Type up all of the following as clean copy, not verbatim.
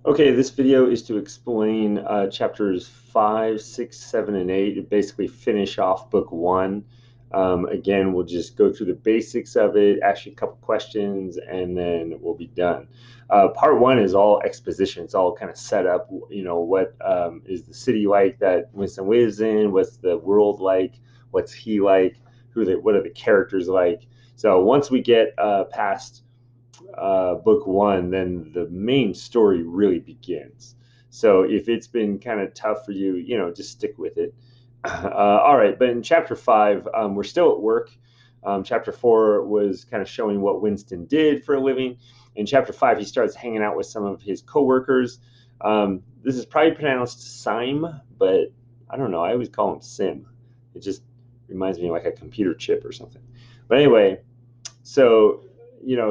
Okay, this video is to explain chapters 5, 6, 7, and 8, and basically finish off book one. Again, we'll just go through the basics of it, ask you a couple questions, and then we'll be done. Part one is all exposition. It's all kind of set up, what is the city like that Winston lives in? What's the world like? What's he like? What are the characters like? So once we get past book one, then the main story really begins. So if it's been kind of tough for you, just stick with it. All right, but in chapter five, we're still at work. Chapter four was kind of showing what Winston did for a living. In chapter five, he starts hanging out with some of his coworkers. This is probably pronounced Sime, but I don't know. I always call him Sim. It just reminds me of like a computer chip or something. But anyway, so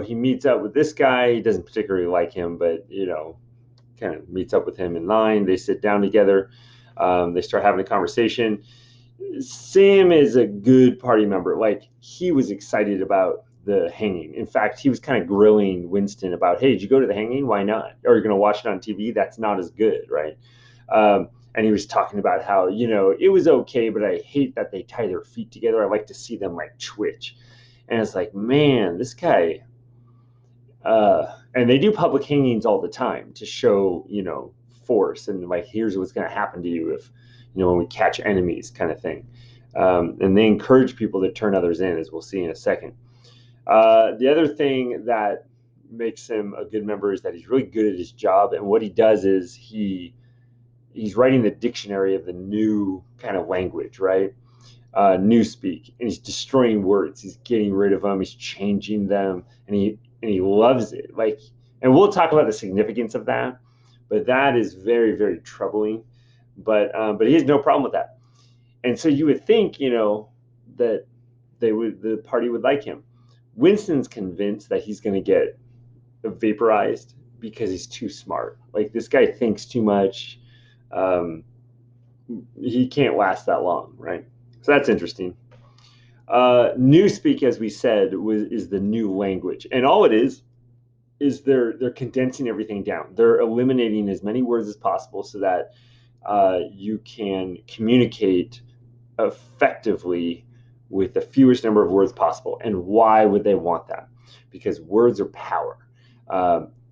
he meets up with this guy. He doesn't particularly like him, but kind of meets up with him in line. They sit down together. They start having a conversation. Sam is a good party member. Like, he was excited about the hanging. In fact, he was kind of grilling Winston about, hey, did you go to the hanging? Why not? Or you're going to watch it on TV? That's not as good, right? And he was talking about how, it was okay, but I hate that they tie their feet together. I like to see them like twitch. And it's like, man, this guy. And they do public hangings all the time to show, force and like, here's what's going to happen to you if, when we catch enemies, kind of thing. And they encourage people to turn others in, as we'll see in a second. The other thing that makes him a good member is that he's really good at his job, and what he does is he's writing the dictionary of the new kind of language, right? Newspeak, and he's destroying words. He's getting rid of them. He's changing them, and he loves it. Like, and we'll talk about the significance of that, but that is very, very troubling. But he has no problem with that. And so you would think, that the party would like him. Winston's convinced that he's going to get vaporized because he's too smart. Like, this guy thinks too much. Um, he can't last that long, right? So that's interesting. Newspeak, as we said, is the new language, and all it is they're condensing everything down. They're eliminating as many words as possible so that you can communicate effectively with the fewest number of words possible. And why would they want that? Because words are power.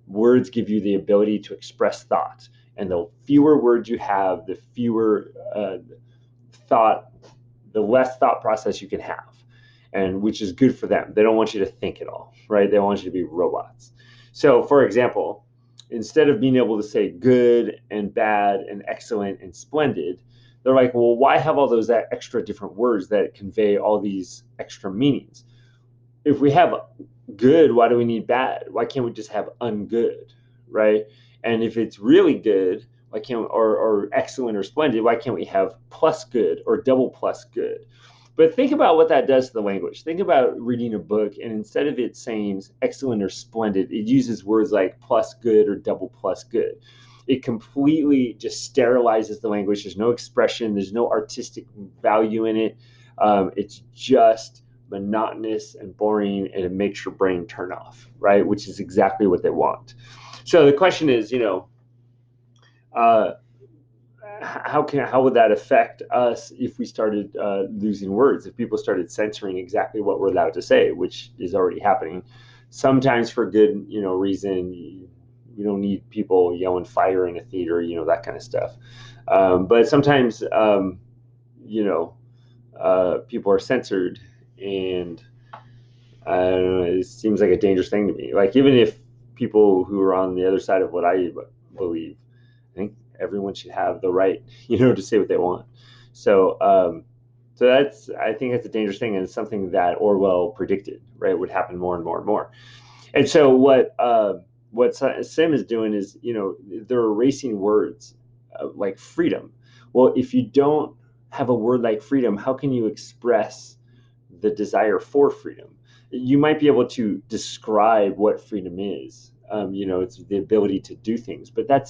Words give you the ability to express thought, and the fewer words you have, the fewer thought, the less thought process you can have, and which is good for them. They don't want you to think at all, right? They want you to be robots. So, for example, instead of being able to say good and bad and excellent and splendid, they're like, well, why have all those extra different words that convey all these extra meanings? If we have good, why do we need bad? Why can't we just have ungood, right? And if it's really good, why can't or excellent or splendid, why can't we have plus good or double plus good? But think about what that does to the language. Think about reading a book, and instead of it saying excellent or splendid, it uses words like plus good or double plus good. It completely just sterilizes the language. There's no expression, there's no artistic value in it. It's just monotonous and boring, and it makes your brain turn off, right? Which is exactly what they want. So the question is, uh, how would that affect us if we started losing words? If people started censoring exactly what we're allowed to say, which is already happening, sometimes for good, reason. You don't need people yelling fire in a theater, that kind of stuff. But sometimes, people are censored, and I don't know, it seems like a dangerous thing to me. Like, even if people who are on the other side of what I believe, I think everyone should have the right, to say what they want. So, so I think that's a dangerous thing, and it's something that Orwell predicted, right, would happen more and more and more. And so what Sim is doing is, they're erasing words like freedom. Well, if you don't have a word like freedom, how can you express the desire for freedom? You might be able to describe what freedom is. It's the ability to do things, but that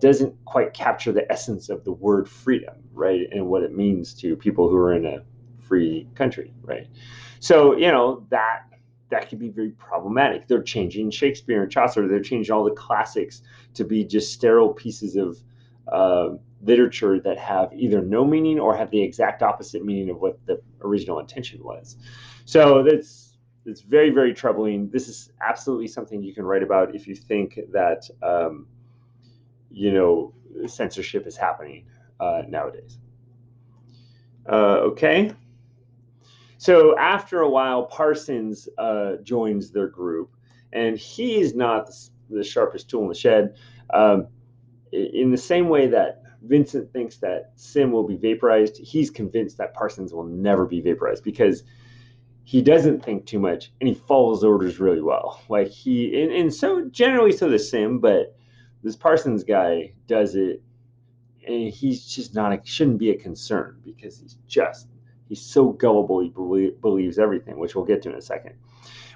doesn't quite capture the essence of the word freedom, right? And what it means to people who are in a free country, right? So, that that could be very problematic. They're changing Shakespeare and Chaucer. They're changing all the classics to be just sterile pieces of literature that have either no meaning or have the exact opposite meaning of what the original intention was. So it's very, very troubling. This is absolutely something you can write about if you think that censorship is happening nowadays. Okay. So after a while, Parsons joins their group, and he's not the sharpest tool in the shed. In the same way that Vincent thinks that Sim will be vaporized, he's convinced that Parsons will never be vaporized because he doesn't think too much and he follows orders really well. Like and so generally so does Sim, but this Parsons guy does it, and he's just not shouldn't be a concern because he's so gullible. He believes everything, which we'll get to in a second.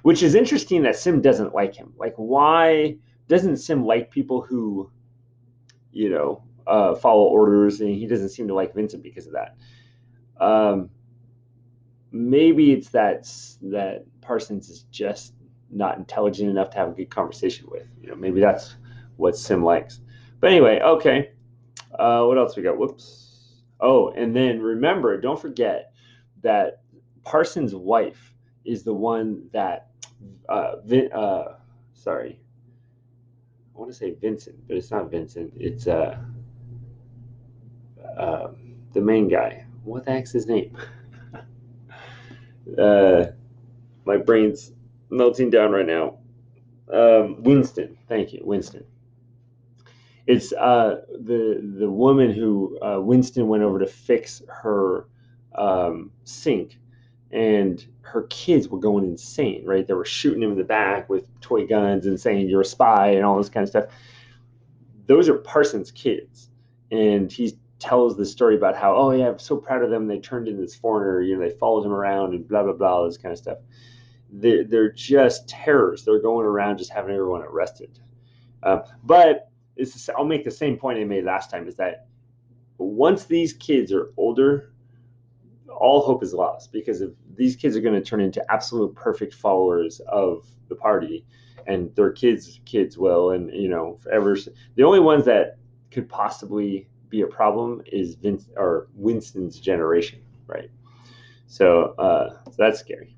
Which is interesting that Sim doesn't like him. Like, why doesn't Sim like people who, follow orders, and he doesn't seem to like Vincent because of that? Maybe it's that Parsons is just not intelligent enough to have a good conversation with. Maybe that's what Sim likes. But anyway, okay. What else we got? Whoops. Oh, and then remember, don't forget that Parsons' wife is the one that, sorry, I want to say Vincent, but it's not Vincent. It's the main guy. What the heck's his name? My brain's melting down right now. Winston. Thank you, Winston. It's the woman who Winston went over to fix her sink, and her kids were going insane. Right, they were shooting him in the back with toy guns and saying you're a spy and all this kind of stuff. Those are Parsons' kids, and he tells the story about how, oh yeah, I'm so proud of them. They turned in this foreigner. They followed him around and blah blah blah, all this kind of stuff. They're just terrors. They're going around just having everyone arrested. But I'll make the same point I made last time, is that once these kids are older, all hope is lost, because if these kids are going to turn into absolute perfect followers of the party, and their kids will, and forever, the only ones that could possibly be a problem is Winston's generation, right? So that's scary.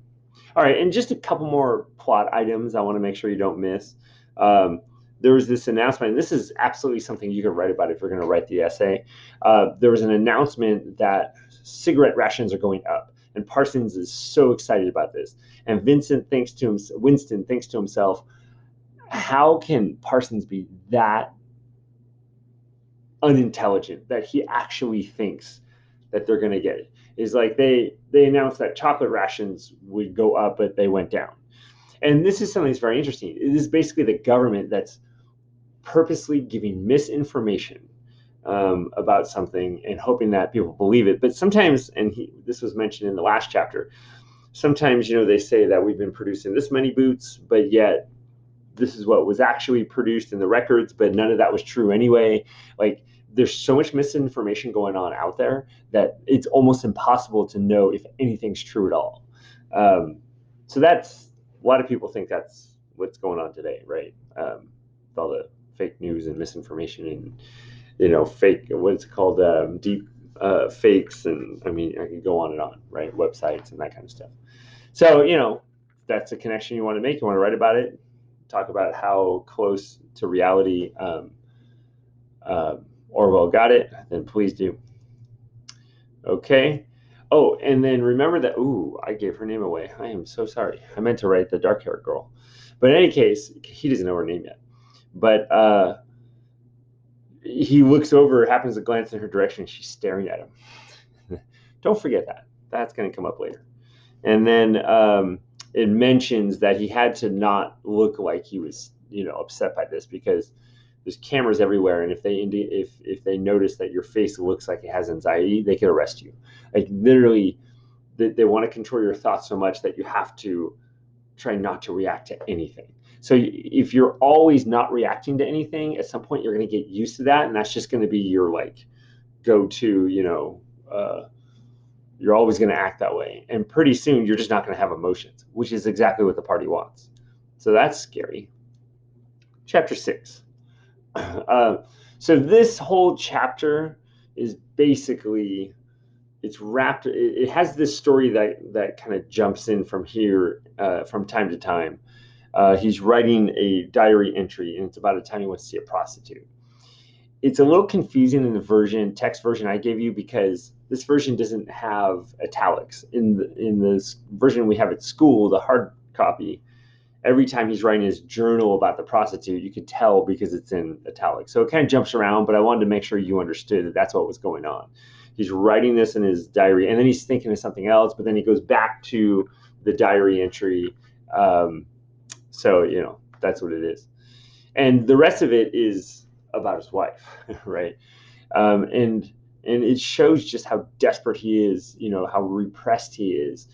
All right, and just a couple more plot items I want to make sure you don't miss. There was this announcement, and this is absolutely something you could write about if you're going to write the essay. There was an announcement that cigarette rations are going up, and Parsons is so excited about this. And Winston thinks to himself, how can Parsons be that unintelligent that he actually thinks that they're going to get it? Is like they announced that chocolate rations would go up, but they went down. And this is something that's very interesting. It is basically the government that's purposely giving misinformation about something and hoping that people believe it. But sometimes, and this was mentioned in the last chapter, sometimes, they say that we've been producing this many boots, but yet this is what was actually produced in the records, but none of that was true anyway. Like, there's so much misinformation going on out there that it's almost impossible to know if anything's true at all. So that's, a lot of people think that's what's going on today, right? With all the fake news and misinformation and, fake, what's it called, deep fakes. And I mean, I could go on and on, right? Websites and that kind of stuff. So, that's a connection you want to make. You want to write about it, talk about how close to reality Orwell got it, then please do. Okay. Oh, and then remember that, I gave her name away. I am so sorry. I meant to write the dark-haired girl. But in any case, he doesn't know her name yet. But he looks over, happens to glance in her direction, and she's staring at him. Don't forget that. That's going to come up later. And then it mentions that he had to not look like he was, upset by this, because there's cameras everywhere, and if they notice that your face looks like it has anxiety, they could arrest you. Like, literally, they want to control your thoughts so much that you have to try not to react to anything. So if you're always not reacting to anything, at some point you're going to get used to that, and that's just going to be your, like, go-to, You're always going to act that way. And pretty soon you're just not going to have emotions, which is exactly what the party wants. So that's scary. Chapter 6. Uh, so this whole chapter is basically, it's wrapped, it has this story that kind of jumps in from here from time to time. He's writing a diary entry, and it's about a time he went to see a prostitute. It's a little confusing in the text version I gave you, because this version doesn't have italics. In this version we have at school, the hard copy, every time he's writing his journal about the prostitute, you could tell because it's in italics. So it kind of jumps around, but I wanted to make sure you understood that that's what was going on. He's writing this in his diary, and then he's thinking of something else, but then he goes back to the diary entry. So, that's what it is. And the rest of it is about his wife, right? And it shows just how desperate he is, how repressed he is.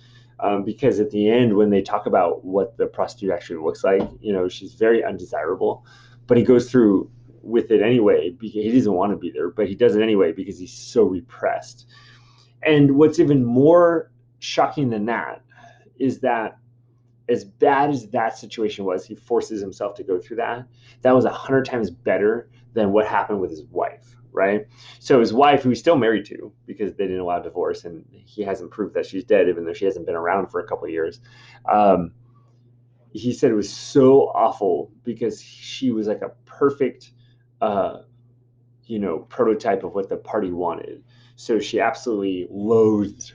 Because at the end, when they talk about what the prostitute actually looks like, she's very undesirable, but he goes through with it anyway because he doesn't want to be there, but he does it anyway because he's so repressed. And what's even more shocking than that is that, as bad as that situation was, he forces himself to go through that. That was 100 times better than what happened with his wife, right? So his wife, who he's still married to because they didn't allow divorce, and he hasn't proved that she's dead, even though she hasn't been around for a couple of years. He said it was so awful because she was like a perfect, prototype of what the party wanted. So she absolutely loathed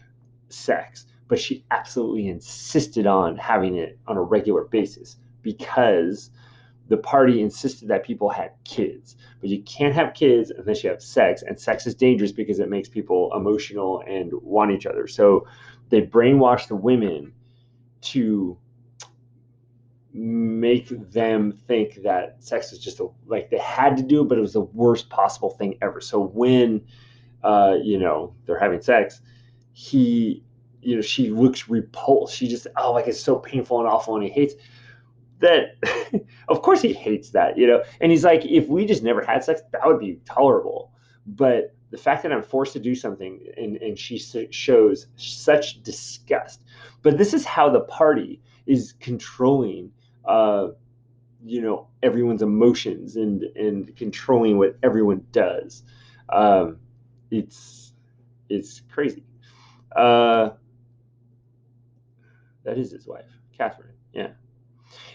sex, but she absolutely insisted on having it on a regular basis because the party insisted that people had kids. But you can't have kids unless you have sex, and sex is dangerous because it makes people emotional and want each other. So they brainwashed the women to make them think that sex is just like they had to do, but it was the worst possible thing ever. So when they're having sex, he, she looks repulsed. She just, oh, like it's so painful and awful, and he hates that. Of course he hates that, and he's like, if we just never had sex, that would be tolerable. But the fact that I'm forced to do something, and she shows such disgust. But this is how the party is controlling everyone's emotions, and controlling what everyone does. um, it's crazy. uh, that is his wife, Catherine. Yeah.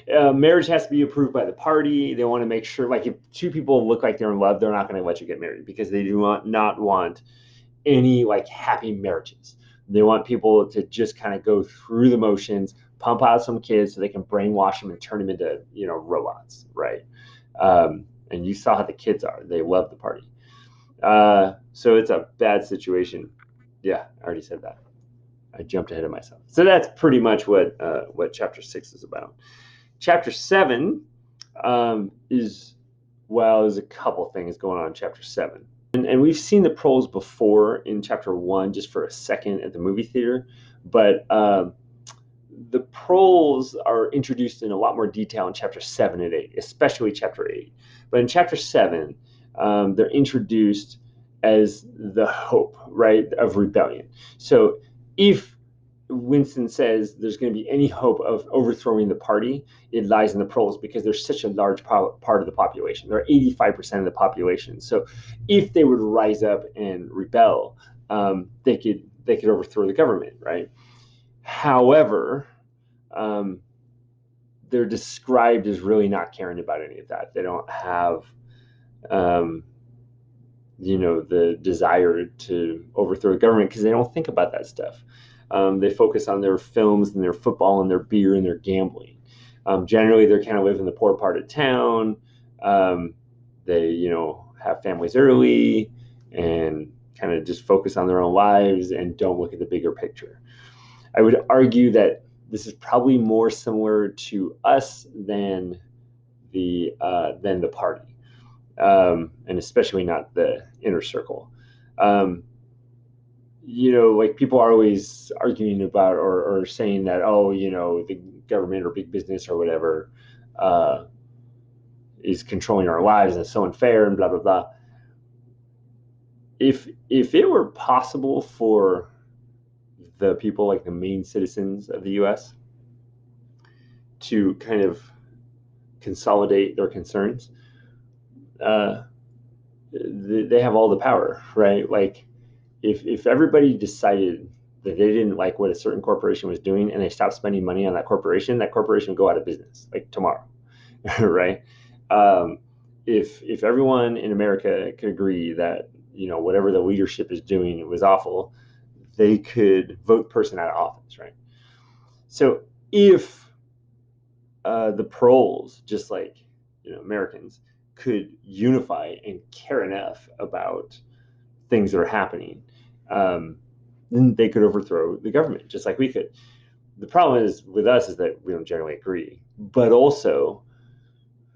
Marriage has to be approved by the party. They want to make sure, like, if two people look like they're in love, they're not going to let you get married because they do not want any like happy marriages. They want people to just kind of go through the motions, pump out some kids so they can brainwash them and turn them into robots, right? And you saw how the kids are; they love the party. So it's a bad situation. Yeah, I already said that. I jumped ahead of myself. So that's pretty much what chapter 6 is about. Chapter 7 is, well, there's a couple things going on in chapter 7. And we've seen the proles before in chapter 1 just for a second at the movie theater, but the proles are introduced in a lot more detail in chapter 7 and 8, especially chapter 8. But in chapter 7, they're introduced as the hope, right, of rebellion. So if Winston says there's going to be any hope of overthrowing the party, it lies in the proles because they're such a large part of the population. They're 85% of the population. So if they would rise up and rebel, they could overthrow the government, right? However, um, they're described as really not caring about any of that. They don't have, um, the desire to overthrow the government because they don't think about that stuff. They focus on their films and their football and their beer and their gambling. Generally, they kind of live in the poor part of town. They, have families early and kind of just focus on their own lives and don't look at the bigger picture. I would argue that this is probably more similar to us than the party, and especially not the inner circle. Um, like people are always arguing about or saying that, oh, the government or big business or whatever uh, is controlling our lives and it's so unfair and blah blah blah. If it were possible for the people, like the main citizens of the U.S., to kind of consolidate their concerns, uh, they have all the power, right? Like if everybody decided that they didn't like what a certain corporation was doing and they stopped spending money on that corporation would go out of business like tomorrow, right? Um, if everyone in America could agree that whatever the leadership is doing was awful, they could vote the person out of office, right? So if the proles, just like Americans, could unify and care enough about things that are happening, then they could overthrow the government just like we could. The problem is with us is that we don't generally agree, but also,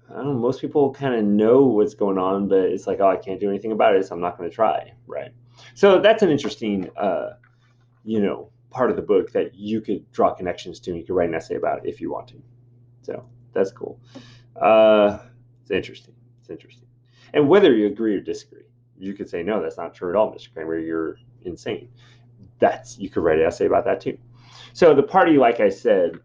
I don't know, most people kind of know what's going on, but it's like, oh, I can't do anything about it, so I'm not going to try, right? So that's an interesting, part of the book that you could draw connections to, and you could write an essay about if you want to. So that's cool. It's interesting. It's interesting. And whether you agree or disagree, you could say, no, that's not true at all, Mr. Kramer. You're insane. You could write an essay about that too. So the party, like I said,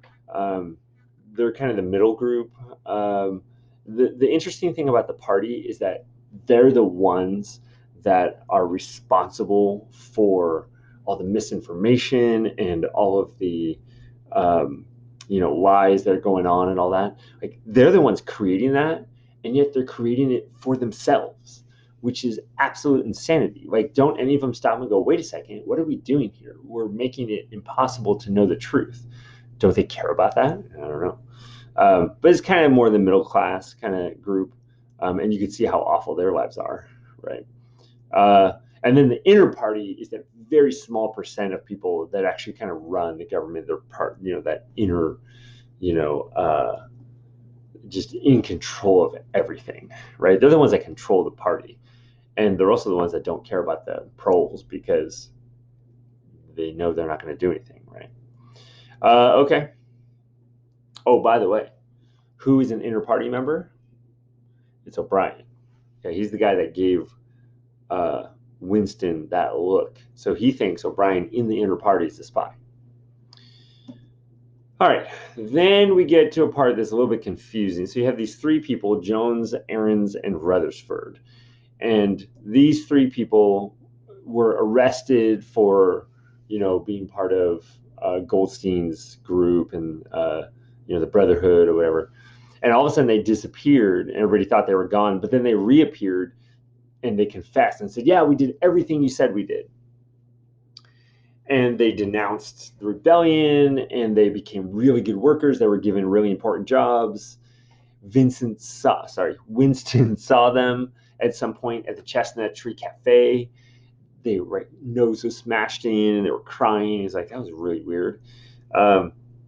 they're kind of the middle group. The interesting thing about the party is that they're the ones that are responsible for all the misinformation and all of the lies that are going on and all that. Like they're the ones creating that, and yet they're creating it for themselves, which is absolute insanity. Like, don't any of them stop and go, wait a second, what are we doing here? We're making it impossible to know the truth. Don't they care about that? I don't know. But it's kind of more the middle class kind of group, and you can see how awful their lives are, right? And then the inner party is that very small percent of people that actually kind of run the government. They're part, that inner, just in control of everything, right? They're the ones that control the party. And they're also the ones that don't care about the proles because they know they're not going to do anything, right? Okay. Oh, by the way, who is an inner party member? It's O'Brien. Okay, he's the guy that gave Winston that look. So he thinks O'Brien in the inner party is the spy. All right, then we get to a part that's a little bit confusing. So you have these three people, Jones, Aarons, and Rutherford. And these three people were arrested for, being part of Goldstein's group and, the Brotherhood or whatever. And all of a sudden they disappeared and everybody thought they were gone, but then they reappeared and they confessed and said, yeah, we did everything you said we did. And they denounced the rebellion and they became really good workers. They were given really important jobs. Winston saw them at some point at the Chestnut Tree Cafe. They nose was smashed in and they were crying. He's like, that was really weird.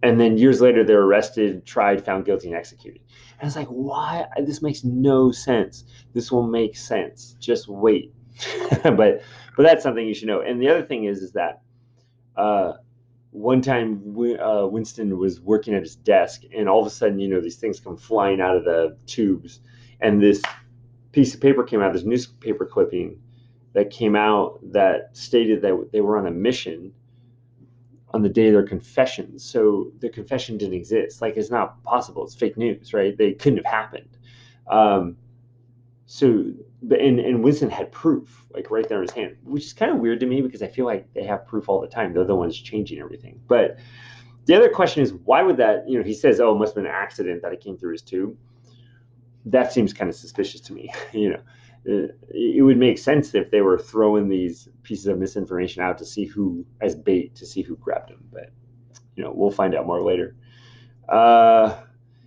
And then years later, they're arrested, tried, found guilty, and executed. And it's like, why? This makes no sense. This will make sense. Just wait. but that's something you should know. And the other thing is that one time Winston was working at his desk, and all of a sudden, these things come flying out of the tubes, and this piece of paper came out, this newspaper clipping that came out that stated that they were on a mission on the day of their confession. So the confession didn't exist. Like, it's not possible. It's fake news, right? They couldn't have happened. And Winston had proof, like right there in his hand, which is kind of weird to me because I feel like they have proof all the time. They're the ones changing everything. But the other question is, why would that, he says, oh, it must have been an accident that it came through his tube. That seems kind of suspicious to me. It would make sense if they were throwing these pieces of misinformation out to see who, as bait, to see who grabbed them. But, we'll find out more later.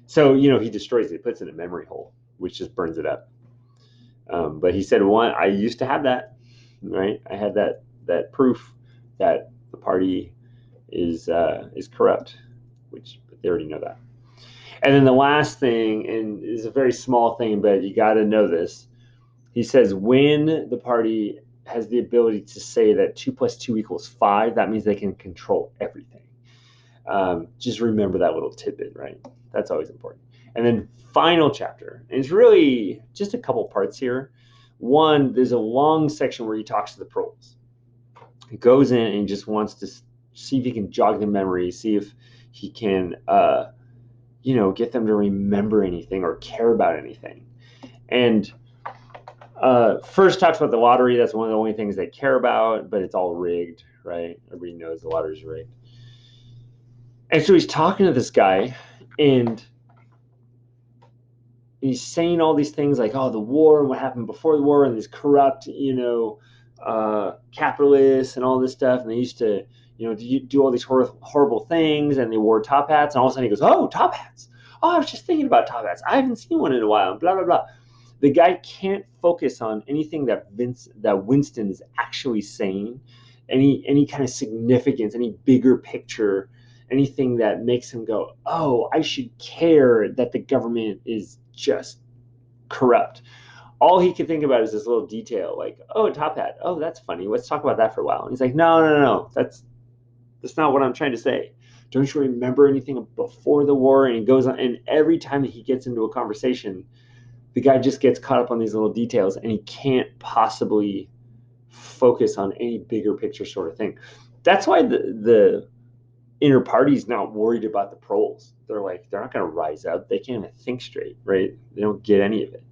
So, he destroys it, puts it in a memory hole, which just burns it up. But he said, I used to have that, right? I had that proof that the party is corrupt, but they already know that. And then the last thing, and is a very small thing, but you got to know this. He says, when the party has the ability to say that 2 + 2 = 5, that means they can control everything. Just remember that little tidbit, right? That's always important. And then final chapter, and it's really just a couple parts here. One, there's a long section where he talks to the proles. He goes in and just wants to see if he can jog the memory, see if he can, get them to remember anything or care about anything. And first talks about the lottery. That's one of the only things they care about, but it's all rigged, right? Everybody knows the lottery's rigged. And so he's talking to this guy, and he's saying all these things like, oh, the war and what happened before the war and these corrupt, capitalists and all this stuff. And they used to, do all these horrible things, and they wore top hats. And all of a sudden he goes, oh, top hats. Oh, I was just thinking about top hats. I haven't seen one in a while. Blah, blah, blah. The guy can't focus on anything that Winston is actually saying, any kind of significance, any bigger picture, anything that makes him go, oh, I should care that the government is just corrupt. All he can think about is this little detail, like, oh, a top hat. Oh, that's funny. Let's talk about that for a while. And he's like, no. That's not what I'm trying to say. Don't you remember anything before the war? And he goes on, and every time that he gets into a conversation, the guy just gets caught up on these little details, and he can't possibly focus on any bigger picture sort of thing. That's why the inner party's not worried about the proles. They're like, they're not going to rise up. They can't even think straight, right? They don't get any of it.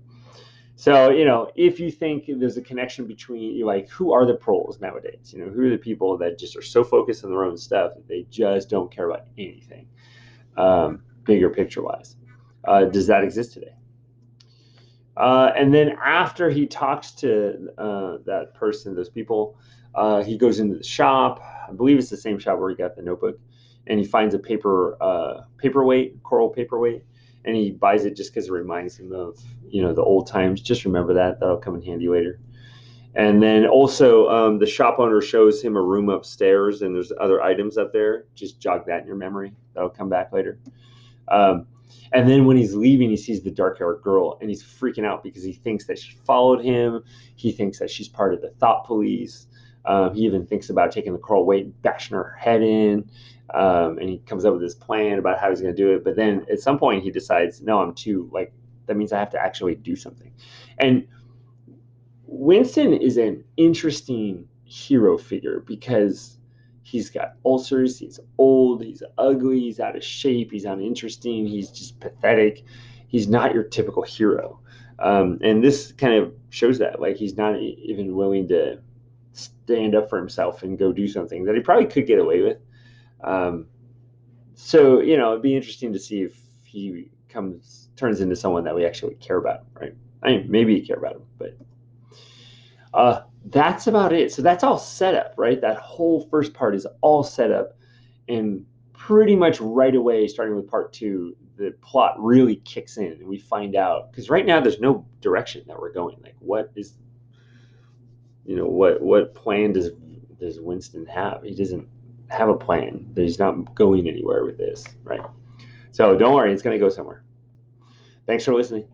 So, if you think there's a connection between, like, who are the proles nowadays? Who are the people that just are so focused on their own stuff that they just don't care about anything, bigger picture wise? Does that exist today? And then after he talks to that person, those people, he goes into the shop. I believe it's the same shop where he got the notebook, and he finds a paperweight, coral paperweight, and he buys it just because it reminds him of the old times. Just remember that'll come in handy later. And then also the shop owner shows him a room upstairs, and there's other items up there. Just jog that in your memory. That'll come back later. And then when he's leaving, he sees the dark-haired girl, and he's freaking out because he thinks that she followed him. He thinks that she's part of the thought police. He even thinks about taking the coral weight and bashing her head in. And he comes up with this plan about how he's going to do it. But then at some point he decides, no, that means I have to actually do something. And Winston is an interesting hero figure because he's got ulcers, he's old, he's ugly, he's out of shape, he's uninteresting, he's just pathetic. He's not your typical hero. And this kind of shows that, like, he's not even willing to stand up for himself and go do something that he probably could get away with. So, it'd be interesting to see if he turns into someone that we actually care about, right? I mean, maybe you care about him, but that's about it. So that's all set up, right? That whole first part is all set up, and pretty much right away, starting with part 2, the plot really kicks in, and we find out, because right now there's no direction that we're going. Like, what plan does Winston have? He doesn't have a plan. He's not going anywhere with this, right? So don't worry, it's going to go somewhere. Thanks for listening.